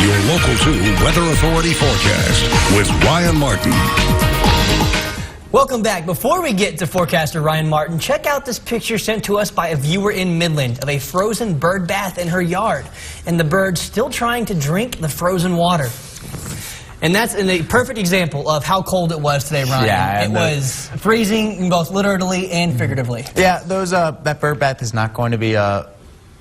Your Local 2 Weather Authority forecast with Ryan Martin. Welcome back. Before we get to forecaster Ryan Martin, check out this picture sent to us by a viewer in Midland of a frozen bird bath in her yard. And the bird's still trying to drink the frozen water. And that's a perfect example of how cold it was today, Ryan. Yeah, it was freezing both literally and figuratively. Yeah, that bird bath is not going to be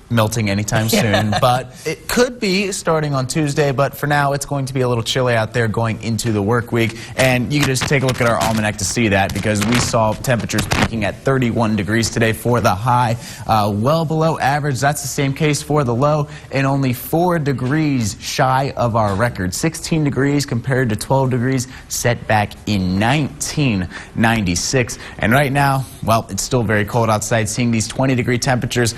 melting anytime soon, but it could be starting on Tuesday. But for now, it's going to be a little chilly out there going into the work week. And you can just take a look at our almanac to see that, because we saw temperatures peaking at 31 degrees today for the high, well below average. That's the same case for the low, and only 4 degrees shy of our record. 16 degrees compared to 12 degrees set back in 1996. And right now, well, it's still very cold outside, seeing these 20-degree temperatures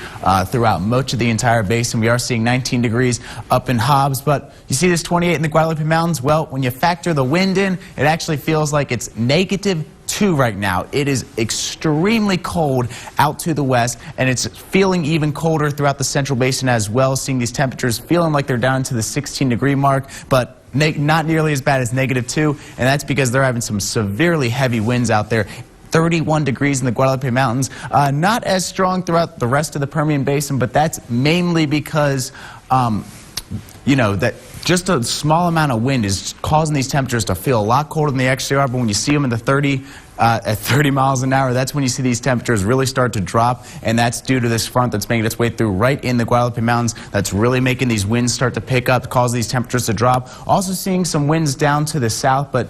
throughout much of the entire basin. We are seeing 19 degrees up in Hobbs, but you see this 28 in the Guadalupe Mountains. Well, when you factor the wind in, it actually feels like it's -2 right now. It is extremely cold out to the west, and it's feeling even colder throughout the central basin as well, seeing these temperatures feeling like they're down to the 16-degree mark, but not nearly as bad as -2, and that's because they're having some severely heavy winds out there. 31 degrees in the Guadalupe Mountains. Not as strong throughout the rest of the Permian Basin, but that's mainly because, that just a small amount of wind is causing these temperatures to feel a lot colder than they actually are. But when you see them in the at 30 miles an hour, that's when you see these temperatures really start to drop, and that's due to this front that's making its way through right in the Guadalupe Mountains. That's really making these winds start to pick up, cause these temperatures to drop. Also seeing some winds down to the south, but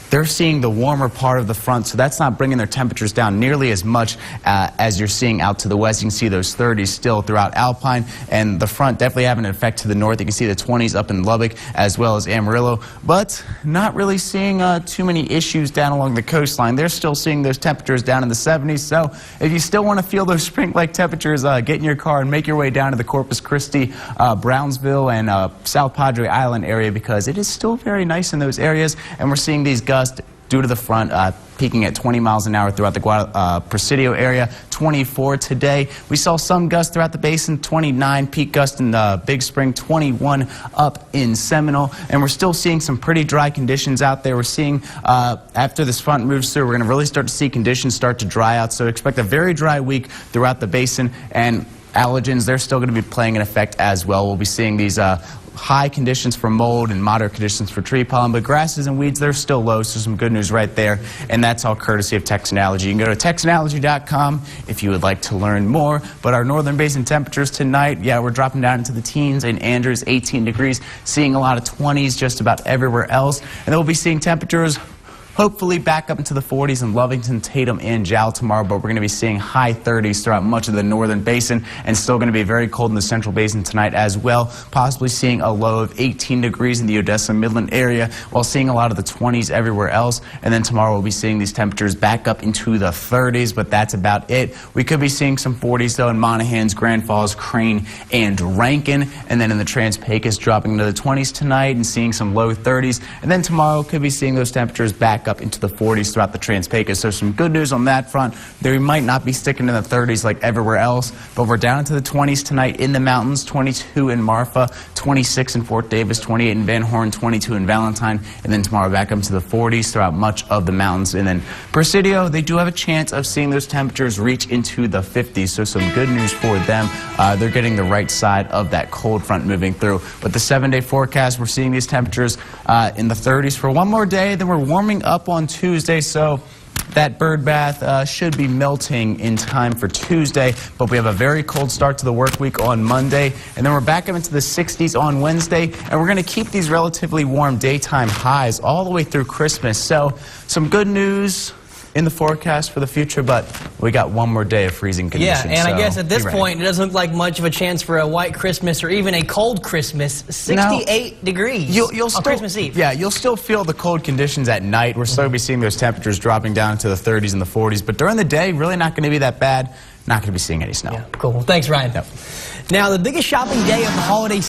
they're seeing the warmer part of the front, so that's not bringing their temperatures down nearly as much as you're seeing out to the west. You can see those 30s still throughout Alpine, and the front definitely having an effect to the north. You can see the 20s up in Lubbock as well as Amarillo, but not really seeing too many issues down along the coastline. They're still seeing those temperatures down in the 70s, so if you still want to feel those spring-like temperatures, get in your car and make your way down to the Corpus Christi, Brownsville, and South Padre Island area, because it is still very nice in those areas, and we're seeing these gusts due to the front peaking at 20 miles an hour throughout the Presidio area. 24 today. We saw some gusts throughout the basin. 29 peak gust in Big Spring, 21 up in Seminole, and we're still seeing some pretty dry conditions out there. We're seeing after this front moves through, we're going to really start to see conditions start to dry out, so expect a very dry week throughout the basin. And allergens, they're still going to be playing an effect as well. We'll be seeing these high conditions for mold and moderate conditions for tree pollen, but grasses and weeds, they're still low, so some good news right there. And that's all courtesy of Texanalogy. You can go to texanalogy.com if you would like to learn more. But our northern basin temperatures tonight, yeah, we're dropping down into the teens. In Andrews, 18 degrees, seeing a lot of 20s just about everywhere else. And then we'll be seeing temperatures hopefully back up into the 40s in Lovington, Tatum, and Jowell tomorrow, but we're going to be seeing high 30s throughout much of the northern basin, and still going to be very cold in the central basin tonight as well, possibly seeing a low of 18 degrees in the Odessa Midland area, while seeing a lot of the 20s everywhere else. And then tomorrow we'll be seeing these temperatures back up into the 30s, but that's about it. We could be seeing some 40s though in Monahans, Grand Falls, Crane, and Rankin, and then in the Trans-Pecos dropping into the 20s tonight and seeing some low 30s. And then tomorrow could be seeing those temperatures back up into the 40s throughout the Trans-Pecos. So some good news on that front. They might not be sticking in the 30s like everywhere else, but we're down into the 20s tonight in the mountains, 22 in Marfa, 26 in Fort Davis, 28 in Van Horn, 22 in Valentine, and then tomorrow back up to the 40s throughout much of the mountains. And then Presidio, they do have a chance of seeing those temperatures reach into the 50s, so some good news for them. They're getting the right side of that cold front moving through. But the 7-day forecast, we're seeing these temperatures in the 30s for one more day, then we're warming up on Tuesday, so that bird bath should be melting in time for Tuesday, but we have a very cold start to the work week on Monday, and then we're back up into the 60s on Wednesday, and we're going to keep these relatively warm daytime highs all the way through Christmas. So some good news in the forecast for the future, but we got one more day of freezing conditions. Yeah, and so I guess at this point, it doesn't look like much of a chance for a white Christmas or even a cold Christmas. 68 degrees you'll still, on Christmas Eve. Yeah, you'll still feel the cold conditions at night. We're still going to be seeing those temperatures dropping down into the 30s and the 40s, but during the day, really not going to be that bad. Not going to be seeing any snow. Yeah, cool. Well, thanks, Ryan. Yep. Now, the biggest shopping day of the holiday